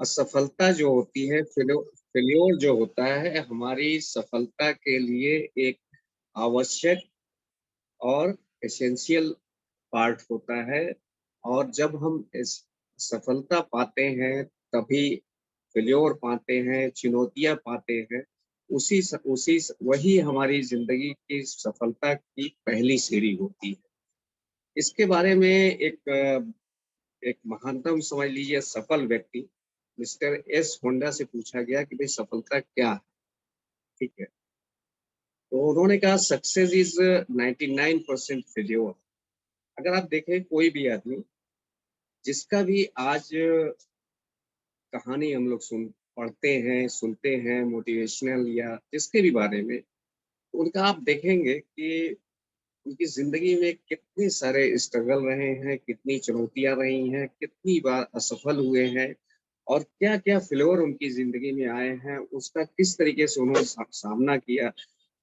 असफलता जो होती है, फेल्योर जो होता है, हमारी सफलता के लिए एक आवश्यक और एसेंशियल पार्ट होता है। और जब हम इस सफलता पाते हैं, तभी फेल्योर पाते हैं, चुनौतियाँ पाते हैं। वही हमारी ज़िंदगी की सफलता की पहली सीढ़ी होती है। इसके बारे में एक महानतम समझ लीजिए सफल व्यक्ति मिस्टर एस होंडा से पूछा गया कि भाई सफलता क्या है? ठीक है। तो उन्होंने कहा सक्सेस इज 99% फेल्योर। अगर आप देखें कोई भी आदमी जिसका भी आज कहानी हम लोग पढ़ते हैं, सुनते हैं, मोटिवेशनल या जिसके भी बारे में, तो उनका आप देखेंगे कि उनकी ज़िंदगी में कितने सारे स्ट्रगल रहे हैं, कितनी चुनौतियाँ रही हैं, कितनी बार असफल हुए हैं और क्या-क्या फेल्योर उनकी ज़िंदगी में आए हैं, उसका किस तरीके से उन्होंने सामना किया,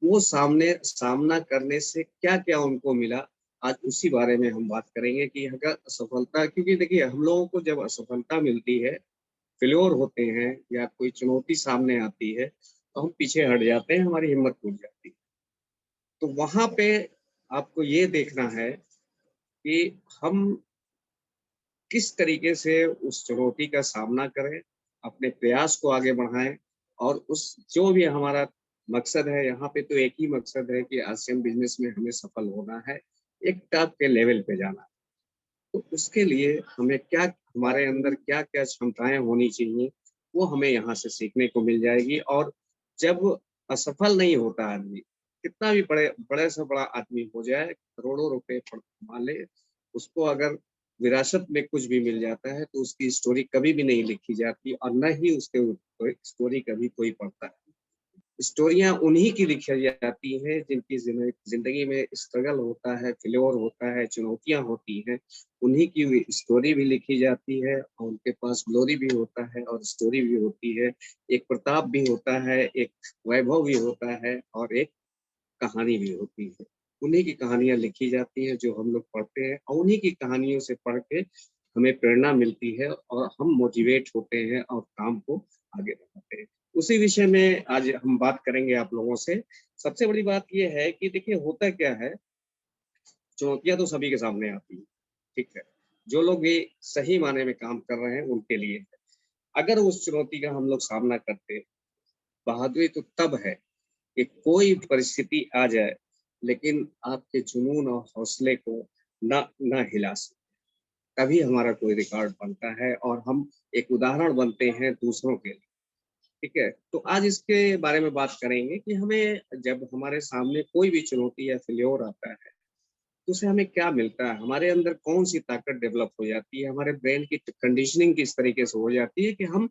वो सामना करने से क्या-क्या उनको मिला, आज उसी बारे में हम बात करेंगे कि अगर असफलता, क्योंकि देखिए हम लोगों को जब असफलता मिलती है, फेल्योर होते हैं या कोई चुनौती सामने आती है, तो हम पीछे हट जाते हैं, हमारी हिम्मत टूट जाती है। तो वहाँ पे आपको ये देखना है कि हम किस तरीके से उस चुनौती का सामना करें, अपने प्रयास को आगे बढ़ाएँ और उस जो भी हमारा मकसद है, यहाँ पे तो एक ही मकसद है कि आसियान बिज़नेस में हमें सफल होना है, एक टॉप के लेवल पे जाना है। तो उसके लिए हमें क्या हमारे अंदर क्या-क्या क्षमताएँ होनी चाहिए, वो हमें यहाँ से सीखने को मिल जाएगी। और जब असफल नहीं होता आदमी, कितना भी बड़े बड़े से बड़ा आदमी हो जाए, करोड़ों रुपए कमा ले, उसको अगर विरासत में कुछ भी मिल जाता है, तो उसकी स्टोरी कभी भी नहीं लिखी जाती और ना ही उसके ऊपर स्टोरी कभी कोई पढ़ता है। स्टोरियाँ उन्हीं की लिखी जाती हैं जिनकी ज़िंदगी में स्ट्रगल होता है, फेल्योर होता है, चुनौतियाँ होती हैं, उन्हीं की भी स्टोरी भी लिखी जाती है और उनके पास ग्लोरी भी होता है और स्टोरी भी होती है। एक प्रताप भी होता है, एक वैभव भी होता है और एक कहानी भी होती है। उन्हीं की कहानियाँ लिखी जाती हैं जो हम लोग पढ़ते हैं और उन्हीं की कहानियों से पढ़ के हमें प्रेरणा मिलती है और हम मोटिवेट होते हैं और काम को आगे बढ़ाते हैं। उसी विषय में आज हम बात करेंगे आप लोगों से। सबसे बड़ी बात ये है कि देखिए होता क्या है, चुनौतियाँ तो सभी के सामने आती हैं, ठीक है? जो लोग भी सही मायने में काम कर रहे हैं उनके लिए है। अगर उस चुनौती का हम लोग सामना करते हैं, बहादुरी तो तब है कि कोई परिस्थिति आ जाए, लेकिन आपके जुनून और हौसले को ना हिला सके। तभी हमारा कोई रिकॉर्ड बनता है और हम एक उदाहरण बनते हैं दूसरों के लिए, ठीक है? तो आज इसके बारे में बात करेंगे कि हमें जब हमारे सामने कोई भी चुनौती या फेल्योर आता है, तो उससे हमें क्या मिलता है? हमारे अंदर कौन-सी ताकत डेवलप हो जाती है? हमारे ब्रेन की कंडीशनिंग किस तरीके से हो जाती है कि हम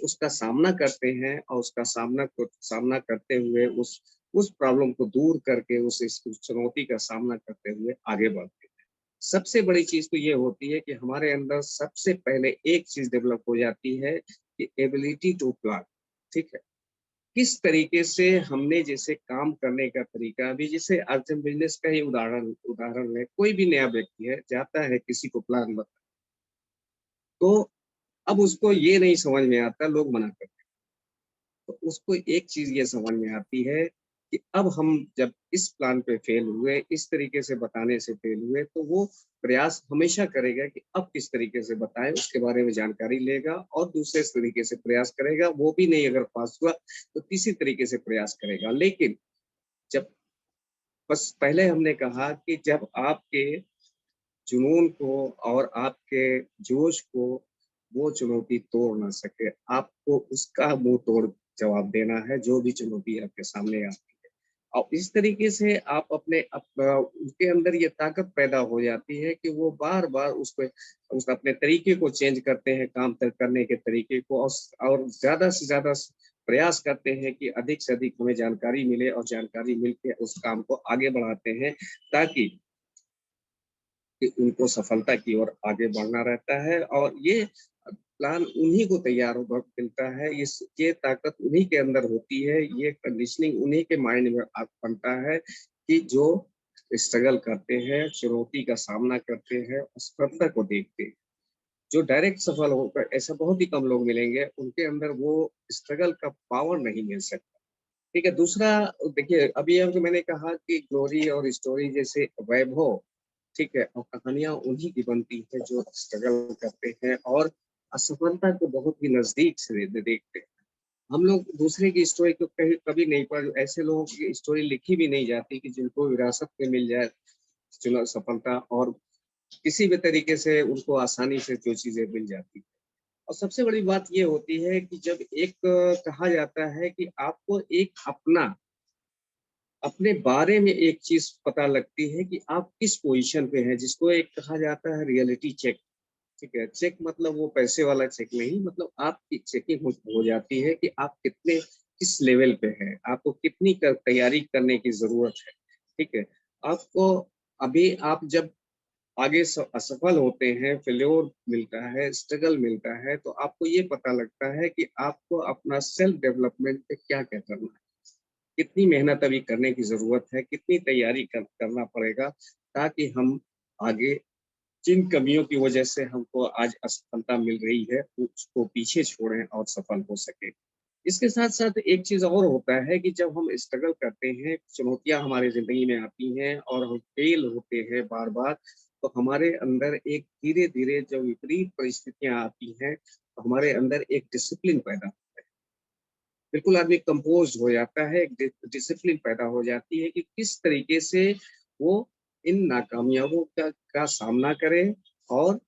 उसका सामना करते हैं और उसका सामना करते हुए उस प्रॉब्लम को दूर करके उस चुनौती का सामना करते हुए आगे बढ़ते हैं। सबसे बड़ी चीज़ तो ये होती है कि हमारे अंदर सबसे पहले एक चीज़ डेवलप हो जाती है कि एबिलिटी टू प्लान, ठीक है? किस तरीके से हमने जैसे काम करने का तरीका, अभी जैसे आज हम बिज़नेस का ही उदाहरण उदाहरण लें, कोई भी नया व्यक्ति है, जाता है किसी को प्लान तो अब उसको ये नहीं समझ में आता, लोग मना करते हैं। तो उसको एक चीज़ ये समझ में आती है कि अब हम जब इस प्लान पे फेल हुए, इस तरीके से बताने से फेल हुए, तो वो प्रयास हमेशा करेगा कि अब किस तरीके से बताएँ, उसके बारे में जानकारी लेगा और दूसरे तरीके से प्रयास करेगा। वो भी नहीं अगर पास हुआ, तो तीसरी तरीके से प्रयास करेगा। लेकिन जब बस पहले हमने कहा कि जब आपके जुनून को और आपके जोश को वो चुनौती तोड़ ना सके, आपको उसका मुँह तोड़ जवाब देना है, जो भी चुनौती आपके सामने आती है। और इस तरीके से आप उनके अंदर ये ताकत पैदा हो जाती है कि वो बार-बार उस अपने तरीके को चेंज करते हैं, काम करने के तरीके को और ज़्यादा से ज़्यादा प्रयास करते हैं कि अधिक से अधिक हमें जानकारी मिले और जानकारी मिल के उस काम को आगे बढ़ाते हैं, ताकि कि उनको सफलता की ओर आगे बढ़ना रहता है। और ये प्लान उन्हीं को तैयार होकर मिलता है, ये ताकत उन्हीं के अंदर होती है, ये कंडीशनिंग उन्हीं के माइंड में बनता है कि जो स्ट्रगल करते हैं, चुनौती का सामना करते हैं, असफलता को देखते हैं। जो डायरेक्ट सफल होकर, ऐसा बहुत ही कम लोग मिलेंगे, उनके अंदर वो स्ट्रगल का पावर नहीं मिल सकता। ठीक है, दूसरा देखिए, अभी अब जो मैंने कहा कि ग्लोरी और स्टोरी जैसे वैभव, ठीक है, और कहानियाँ उन्हीं की बनती है जो स्ट्रगल करते हैं और असफलता को बहुत ही नज़दीक से देखते हैं। हम लोग दूसरे की स्टोरी को कहीं कभी नहीं पढ़, ऐसे लोगों की स्टोरी लिखी भी नहीं जाती कि जिनको विरासत में मिल जाए चुना सफलता, और किसी भी तरीके से उनको आसानी से जो चीज़ें मिल जाती है। और सबसे बड़ी बात ये होती है कि जब एक कहा जाता है कि आपको एक अपने बारे में एक चीज़ पता लगती है कि आप किस पोज़ीशन पे हैं, जिसको एक कहा जाता है रियलिटी चेक। ठीक है, चेक मतलब वो पैसे वाला चेक नहीं, मतलब आपकी चेकिंग हो जाती है कि आप कितने किस लेवल पे हैं, आपको कितनी तैयारी करने की ज़रूरत है। ठीक है, आपको अभी आप जब आगे असफल होते हैं, फेल्योर मिलता है, स्ट्रगल मिलता है, तो आपको ये पता लगता है कि आपको अपना सेल्फ डेवलपमेंट पे क्या-क्या करना है। कितनी मेहनत अभी करने की ज़रूरत है, कितनी तैयारी करना पड़ेगा, ताकि हम आगे जिन कमियों की वजह से हमको आज असफलता मिल रही है, उसको पीछे छोड़ें और सफल हो सकें। इसके साथ-साथ एक चीज़ और होता है कि जब हम स्ट्रगल करते हैं, चुनौतियाँ हमारी ज़िंदगी में आती हैं और हम फेल होते हैं बार-बार, तो हमारे अंदर एक धीरे-धीरे जब विपरीत परिस्थितियाँ आती हैं, तो हमारे अंदर एक डिसिप्लिन पैदा होता है। बिल्कुल आदमी कंपोज़्ड हो जाता है, एक डिसिप्लिन पैदा हो जाती है कि किस तरीके से वो इन नाकामयाबियों का सामना करे और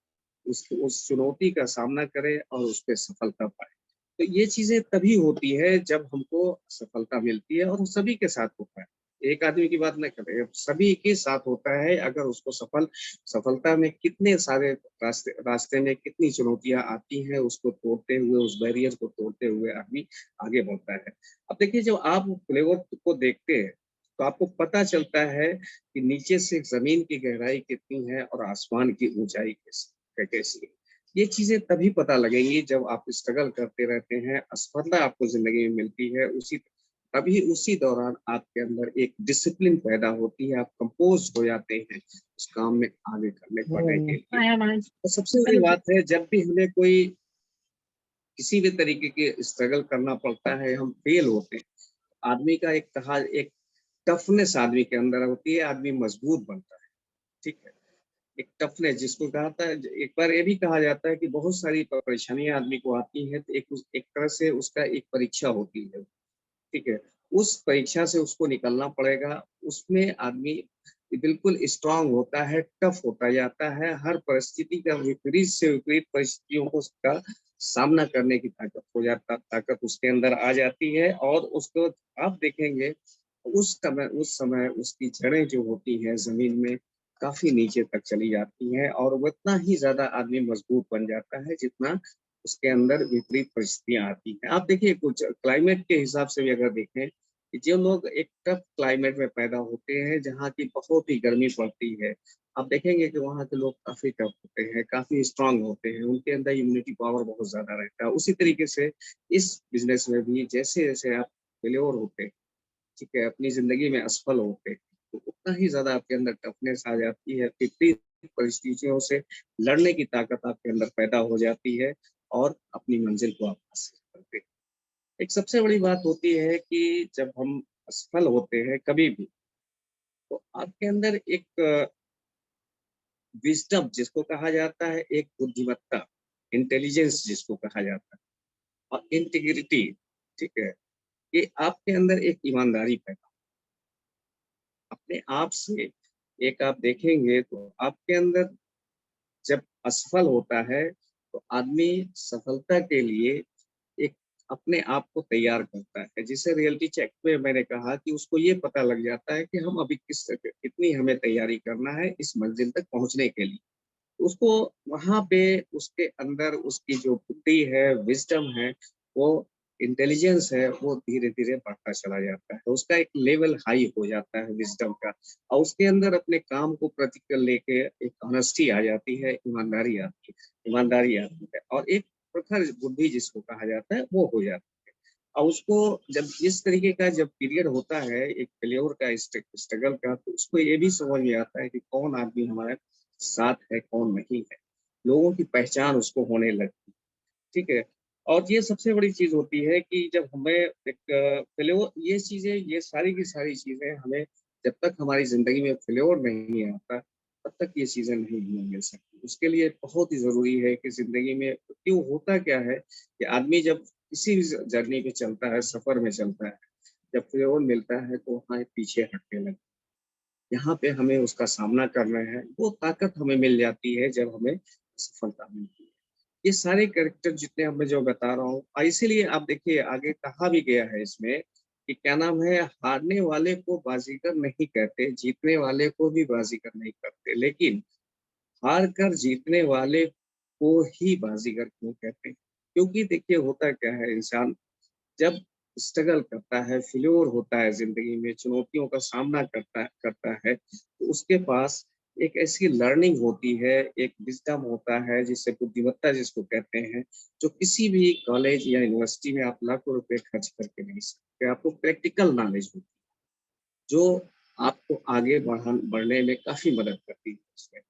उस चुनौती का सामना करे और उसपे सफलता पाए। तो ये चीज़ें तभी होती है जब हमको सफलता मिलती है, और वो सभी के साथ होता है। एक आदमी की बात नहीं कर रहे, सभी के साथ होता है। अगर उसको सफलता में कितने सारे रास्ते रास्ते में कितनी चुनौतियाँ आती हैं, उसको तोड़ते हुए, उस बैरियर को तोड़ते हुए आदमी आगे बढ़ता है। अब देखिए, जब आप फ्लेवर को देखते हैं, तो आपको पता चलता है कि नीचे से ज़मीन की गहराई कितनी है और आसमान की ऊँचाई कैसी है। ये चीज़ें तभी पता लगेंगी जब आप स्ट्रगल करते रहते हैं, असफलता आपको ज़िंदगी में मिलती है, उसी दौरान आपके अंदर एक डिसिप्लिन पैदा होती है, आप कंपोज़्ड हो जाते हैं, उस काम में आगे बढ़ने के लिए। तो सबसे बड़ी बात है, जब भी हमें कोई किसी भी तरीके के स्ट्रगल करना पड़ता है, हम फेल होते हैं, आदमी का एक टफनेस आदमी के अंदर होती है, आदमी मजबूत बनता है, ठीक है? एक टफनेस जिसको कहा है, एक बार ये भी कहा जाता है कि बहुत सारी परेशानियाँ आदमी को आती हैं, तो एक तरह से उसका एक परीक्षा होती है, ठीक है? उस परीक्षा से उसको निकलना पड़ेगा, उसमें आदमी बिल्कुल स्ट्रॉन्ग होता है, टफ होता जाता है, हर परिस्थिति का विपरीत से विपरीत परिस्थितियों को उसका सामना करने की ताकत उसके अंदर आ जाती है, और उसको आप देखेंगे, उस समय उसकी जड़ें जो होती हैं ज़मीन में, काफ़ी नीचे तक चली जाती हैं, और वो उतना ही ज़्यादा आदमी मजबूत बन जाता है, जितना उसके अंदर विपरीत परिस्थितियाँ आती हैं। आप देखिए, कुछ क्लाइमेट के हिसाब से भी अगर देखें, कि जो लोग एक टफ क्लाइमेट में पैदा होते हैं, जहाँ की बहुत ही गर्मी पड़ती है, आप देखेंगे कि वहाँ के लोग काफ़ी टफ होते हैं, काफ़ी स्ट्रॉन्ग होते हैं, उनके अंदर इम्यूनिटी पावर बहुत ज़्यादा रहता है। उसी तरीके से इस बिज़नेस में भी जैसे-जैसे आप फेल्योर होते हैं, ठीक है, अपनी ज़िंदगी में असफल होते हैं, तो उतना ही ज़्यादा आपके अंदर टफ़नेस आ जाती है, विपरीत परिस्थितियों से लड़ने की ताकत आपके अंदर पैदा हो जाती है, और अपनी मंज़िल को आप हासिल करते हैं। एक सबसे बड़ी बात होती है कि जब हम असफल होते हैं कभी भी, तो आपके अंदर एक विज़डम जिसको कहा जाता है, एक बुद्धिमत्ता, इंटेलिजेंस जिसको कहा जाता है, और इंटीग्रिटी, ठीक है? ये आपके अंदर एक ईमानदारी पैदा अपने आप से, एक आप देखेंगे तो आपके अंदर जब असफल होता है, तो आदमी सफलता के लिए एक अपने आप को तैयार करता है। जिसे रियलिटी चेक में मैंने कहा कि उसको ये पता लग जाता है कि हम अभी कितनी हमें तैयारी करना है इस मंजिल तक पहुँचने के लिए। उसको वहाँ पे उसके अंदर उसकी जो बुद्धि है, विज़डम है, वो इंटेलिजेंस है, वो धीरे-धीरे बढ़ता चला जाता है। तो उसका एक लेवल हाई हो जाता है विज़डम का, और उसके अंदर अपने काम को प्रति कर लेके एक ऑनेस्टी आ जाती है, ईमानदारी आती है, और एक प्रखर बुद्धि जिसको कहा जाता है, वो हो जाती है। और उसको जब इस तरीके का जब पीरियड होता है, एक फेल्योर का, स्ट्रगल का, तो उसको ये भी समझ में आता है कि कौन आदमी हमारे साथ है, कौन नहीं है। लोगों की पहचान उसको होने लगती है, ठीक है? और ये सबसे बड़ी चीज़ होती है कि जब हमें एक फेल्योर ये चीज़ें, ये सारी की सारी चीज़ें हमें जब तक हमारी ज़िंदगी में फेल्योर नहीं आता, तब तक ये चीज़ें नहीं हमें मिल सकती। उसके लिए बहुत ही ज़रूरी है कि ज़िंदगी में क्यों होता क्या है कि आदमी जब किसी भी जर्नी पे चलता है, सफ़र में चलता है, जब फेल्योर मिलता है तो वहाँ पीछे हटने लगता है। यहाँ पे हमें उसका सामना करना है, वो ताकत हमें मिल जाती है जब हमें सफलता मिलती है। ये सारे कैरेक्टर जितने अब मैं जो बता रहा हूँ इसीलिए आप देखिए आगे कहा भी गया है इसमें कि क्या नाम है, हारने वाले को बाजीगर नहीं कहते, जीतने वाले को भी बाजीगर नहीं करते, लेकिन हार कर जीतने वाले को ही बाजीगर क्यों कहते हैं? क्योंकि देखिए होता क्या है, इंसान जब स्ट्रगल करता है, फेल्योर होता है ज़िंदगी में, चुनौतियों का सामना करता है, तो उसके पास एक ऐसी लर्निंग होती है, एक विज़डम होता है, जिससे बुद्धिमत्ता जिसको कहते हैं, जो किसी भी कॉलेज या यूनिवर्सिटी में आप लाखों रुपए खर्च करके नहीं सीखते। आपको प्रैक्टिकल नॉलेज होती है, जो आपको आगे बढ़ने में काफ़ी मदद करती है उसमें।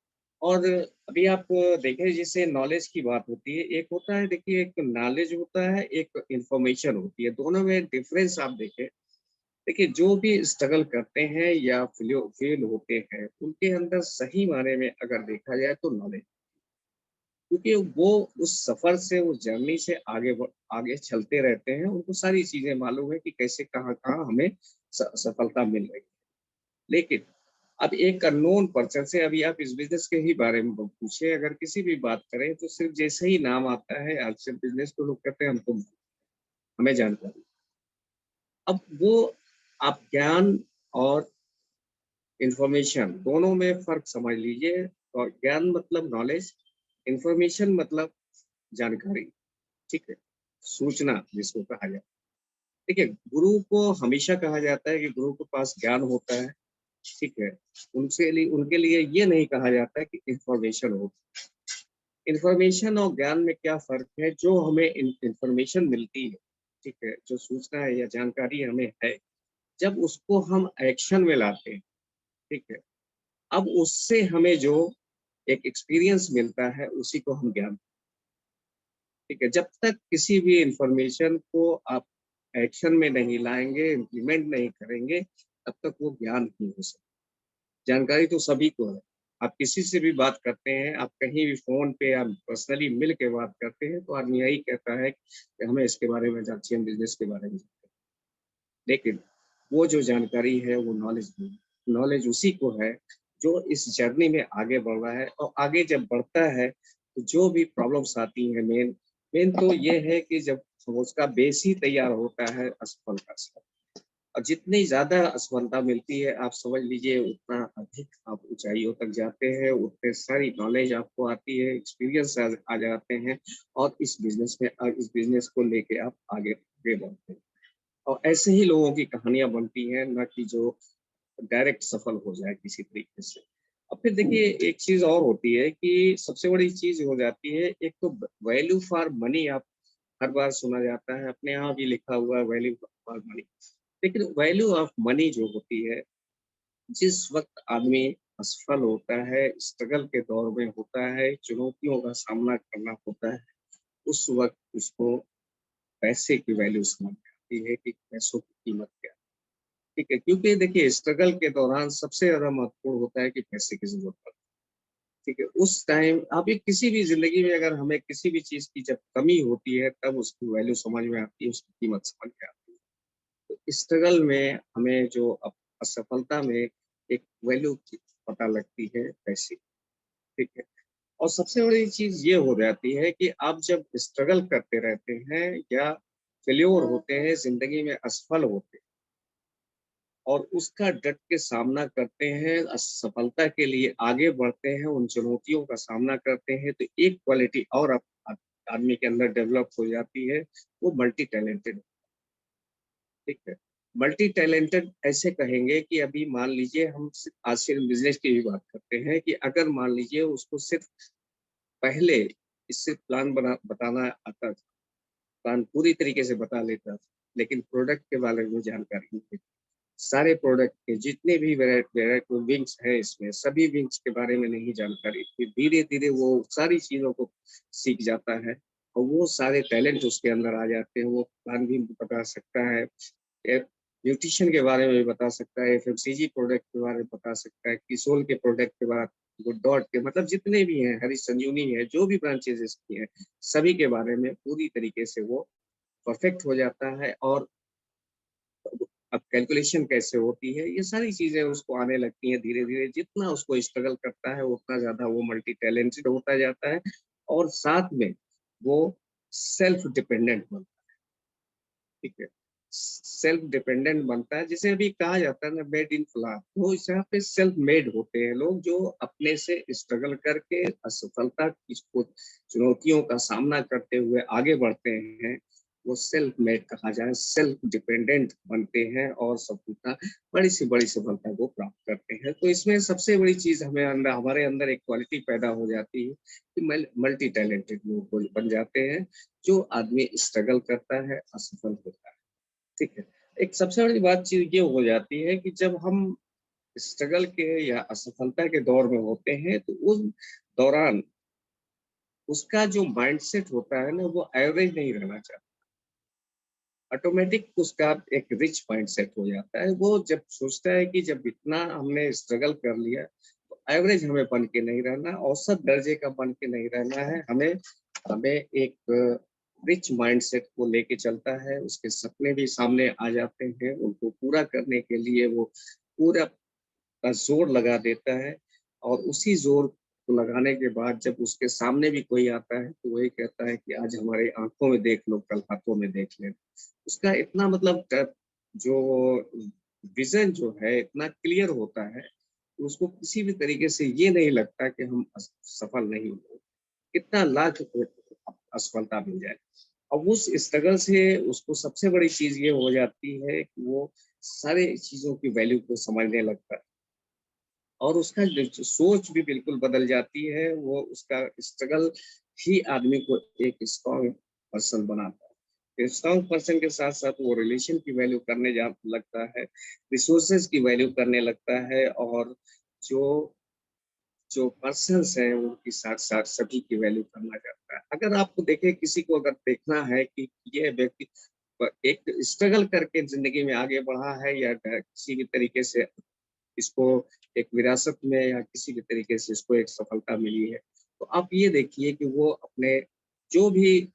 और अभी आप देखें जैसे नॉलेज की बात होती है, एक होता है देखिए एक नॉलेज होता है, एक इन्फॉर्मेशन होती है, दोनों में डिफरेंस आप देखें। देखिए जो भी स्ट्रगल करते हैं या फेल होते हैं, उनके अंदर सही मायने में अगर देखा जाए तो नॉलेज, क्योंकि वो उस सफ़र से, उस जर्नी से आगे चलते रहते हैं, उनको सारी चीज़ें मालूम है कि कैसे कहाँ-कहाँ हमें सफलता मिल रही है। लेकिन अब एक अननोन पर्सन से अभी आप इस बिज़नेस के ही बारे में पूछिए, अगर किसी भी बात करें तो सिर्फ़ जैसे ही नाम आता है अक्सर बिज़नेस तो लोग कहते हैं हमको हमें जानकारी। अब वो आप ज्ञान और इन्फॉर्मेशन दोनों में फ़र्क समझ लीजिए। और ज्ञान मतलब नॉलेज, इन्फॉर्मेशन मतलब जानकारी, ठीक है? सूचना जिसको कहा जाता है। देखिए, गुरु को हमेशा कहा जाता है कि गुरु के पास ज्ञान होता है, ठीक है? उनके लिए ये नहीं कहा जाता है कि इन्फॉर्मेशन हो। इन्फॉर्मेशन और ज्ञान में क्या फ़र्क है? जो हमें इन्फॉर्मेशन मिलती है, ठीक है? जो सूचना है या जानकारी हमें है, जब उसको हम एक्शन में लाते हैं, ठीक है? अब उससे हमें जो एक एक्सपीरियंस मिलता है, उसी को हम ज्ञान, ठीक है? जब तक किसी भी इन्फॉर्मेशन को आप एक्शन में नहीं लाएँगे, इम्प्लीमेंट नहीं करेंगे, तब तक वो ज्ञान नहीं हो सकता। जानकारी तो सभी को है। आप किसी से भी बात करते हैं, आप कहीं भी फ़ोन पे या पर्सनली मिल के बात करते हैं, तो आदमी यही कहता है कि हमें इसके बारे में चाहिए, हम बिज़नेस के बारे में जानते हैं। लेकिन वो जो जानकारी है, वो नॉलेज नहीं है। नॉलेज उसी को है, जो इस जर्नी में आगे बढ़ रहा है और आगे जब बढ़ता है, तो जो भी प्रॉब्लम्स आती हैं मेन मेन तो ये है कि जब उसका बेस ही तैयार होता है असफलता से। और जितनी ज़्यादा असफलता मिलती है, आप समझ लीजिए उतना अधिक आप ऊँचाइयों तक जाते हैं, उतने सारी नॉलेज आपको आती है, एक्सपीरियंस आ जाते हैं और इस बिज़नेस को लेके आप आगे आगे बढ़ते हैं। और ऐसे ही लोगों की कहानियाँ बनती हैं, ना कि जो डायरेक्ट सफल हो जाए किसी तरीके से। अब फिर देखिए एक चीज़ और होती है कि सबसे बड़ी चीज़ हो जाती है, एक तो वैल्यू फॉर मनी आप हर बार सुना जाता है, अपने यहाँ भी लिखा हुआ है वैल्यू फॉर मनी। लेकिन वैल्यू ऑफ मनी जो होती है, जिस वक़्त आदमी असफल होता है, स्ट्रगल के दौर में होता है, चुनौतियों का सामना करना होता है, उस वक़्त उसको पैसे की वैल्यू समझ में आती है कि पैसों की कीमत क्या है, ठीक है? क्योंकि देखिए स्ट्रगल के दौरान सबसे ज़्यादा महत्वपूर्ण होता है कि पैसे की ज़रूरत पड़ती है, ठीक है? उस टाइम अभी किसी भी ज़िंदगी में अगर हमें किसी भी चीज़ की जब कमी होती है, तब उसकी वैल्यू समझ में आती है, उसकी कीमत समझ में आती है। तो स्ट्रगल में हमें जो असफलता में एक वैल्यू की पता लगती है पैसे की, ठीक है? और सबसे बड़ी चीज़ ये हो जाती है कि आप जब स्ट्रगल करते रहते हैं या फेल्योर होते हैं, ज़िंदगी में असफल होते हैं और उसका डट के सामना करते हैं, सफलता के लिए आगे बढ़ते हैं, उन चुनौतियों का सामना करते हैं, तो एक क्वालिटी और आदमी के अंदर डेवलप हो जाती है, वो मल्टी टैलेंटेड, ठीक है। मल्टी टैलेंटेड ऐसे कहेंगे कि अभी मान लीजिए आज सिर्फ बिजनेस की भी बात करते हैं कि अगर मान लीजिए उसको सिर्फ पहले इससे प्लान बताना आता था, प्लान पूरी तरीके से बता लेता था, लेकिन प्रोडक्ट के बारे में जानकारी नहीं थी, सारे प्रोडक्ट के जितने भी वेराइटी विंग्स हैं इसमें, सभी विंग्स के बारे में नहीं जानकारी थी। धीरे धीरे वो सारी चीजों को सीख जाता है और वो सारे टैलेंट उसके अंदर आ जाते हैं। वो प्लान भी बता सकता है, न्यूट्रिशन के बारे में भी बता सकता है, एफएमसीजी प्रोडक्ट के बारे में बता सकता है, किसोल के प्रोडक्ट के बारे, गुड डॉट के, मतलब जितने भी हैं, हरी संजीवनी है, जो भी ब्रांचेज इसकी हैं, सभी के बारे में पूरी तरीके से वो परफेक्ट हो जाता है। और अब कैलकुलेशन कैसे होती है, ये सारी चीजें उसको आने लगती हैं धीरे धीरे। जितना उसको स्ट्रगल करता है उतना ज्यादा वो मल्टी टैलेंटेड होता जाता है और साथ में वो सेल्फ डिपेंडेंट बनता है। ठीक है, सेल्फ डिपेंडेंट बनता है, जिसे अभी कहा जाता है ना मेड इन फ्लावर, तो इस यहाँ पे सेल्फ मेड होते हैं लोग, जो अपने से स्ट्रगल करके असफलता की चुनौतियों का सामना करते हुए आगे बढ़ते हैं। वो सेल्फ मेड कहा जाए, सेल्फ डिपेंडेंट बनते हैं और सफलता, बड़ी सफलता को प्राप्त करते हैं। तो इसमें सबसे बड़ी चीज हमें अंदर, हमारे अंदर एक क्वालिटी पैदा हो जाती है कि मल्टी टैलेंटेड लोग बन जाते हैं। जो आदमी स्ट्रगल करता है असफल होता है। ठीक है, एक सबसे बड़ी बात चीज ये हो जाती है कि जब हम स्ट्रगल के या असफलता के दौर में होते हैं तो उस दौरान उसका जो माइंडसेट होता है ना, वो एवरेज नहीं रहना चाहता। ऑटोमेटिक उसका एक रिच माइंडसेट हो जाता है। वो जब सोचता है कि जब इतना हमने स्ट्रगल कर लिया तो एवरेज हमें बन के नहीं रहना, औसत दर्जे का बन के नहीं रहना है। हमें हमें एक रिच माइंडसेट को लेके चलता है। उसके सपने भी सामने आ जाते हैं, उनको पूरा करने के लिए वो पूरा का जोर लगा देता है। और उसी जोर को लगाने के बाद जब उसके सामने भी कोई आता है तो वही कहता है कि आज हमारे आंखों में देख लो, कल हाथों में देख लेना। उसका इतना मतलब जो विजन जो है इतना क्लियर होता है कि उसको किसी भी तरीके से ये नहीं लगता कि हम सफल नहीं हो, कितना लाख असफलता मिल जाए। अब उस स्ट्रगल से उसको सबसे बड़ी चीज ये हो जाती है कि वो सारे चीजों की वैल्यू को समझने लगता है और उसका जो सोच भी बिल्कुल बदल जाती है। वो उसका स्ट्रगल ही आदमी को एक स्ट्रॉन्ग पर्सन बनाता है। स्ट्रॉन्ग पर्सन के साथ साथ वो रिलेशन की वैल्यू करने जा लगता है, रिसोर्सेज की वैल्यू करने लगता है और जो जो पर्सन्स हैं उनके साथ साथ सभी की वैल्यू करना चाहता है। अगर आपको देखें, किसी को अगर देखना है कि ये व्यक्ति एक स्ट्रगल करके जिंदगी में आगे बढ़ा है या किसी भी तरीके से इसको एक विरासत में या किसी भी तरीके से इसको एक सफलता मिली है, तो आप ये देखिए कि वो अपने जो भी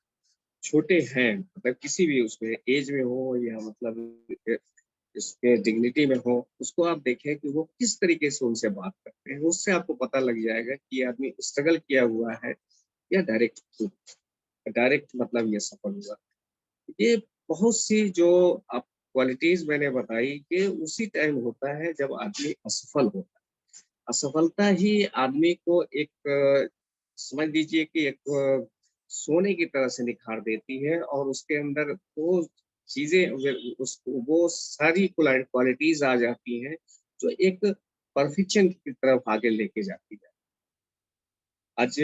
छोटे हैं, मतलब किसी भी उसमें एज में हो या मतलब इसके डिग्निटी में हो, उसको आप देखें कि वो किस तरीके से उनसे बात करते हैं। उससे आपको पता लग जाएगा कि ये आदमी स्ट्रगल किया हुआ है या डायरेक्ट डायरेक्ट मतलब ये सफल हुआ। ये बहुत सी जो आप क्वालिटीज मैंने बताई कि उसी टाइम होता है जब आदमी असफल होता है। असफलता ही आदमी को एक समझ लीजिए कि एक सोने की तरह से निखार देती है और उसके अंदर वो चीजें उसको वो सारी क्वालिटीज आ जाती हैं जो एक परफेक्शन की तरफ आगे लेके जाती है। आज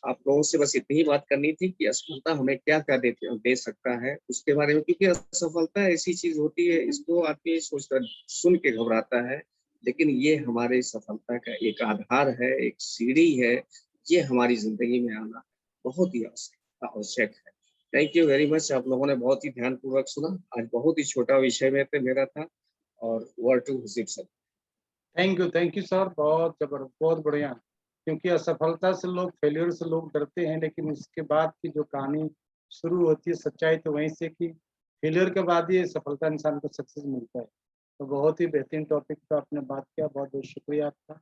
आप लोगों से बस इतनी ही बात करनी थी कि असफलता हमें क्या क्या दे सकता है उसके बारे में, क्योंकि असफलता ऐसी चीज होती है, इसको आदमी सोचता सुन के घबराता है, लेकिन ये हमारे सफलता का एक आधार है, एक सीढ़ी है। ये हमारी जिंदगी में आना बहुत ही आवश्यक है। थैंक यू वेरी मच, आप लोगों ने बहुत ही ध्यानपूर्वक सुना। आज बहुत ही छोटा विषय में पे मेरा था और word to visit sir. Thank you sir, बहुत जबरदस्त, बहुत बढ़िया। क्योंकि असफलता से लोग, फेलियर से लोग डरते हैं, लेकिन उसके बाद की जो कहानी शुरू होती है, सच्चाई तो वहीं से कि फेलियर के बाद ही सफलता इंसान को सक्सेस मिलता है। तो बहुत ही बेहतरीन टॉपिक पर आपने बात किया, बहुत बहुत शुक्रिया आपका।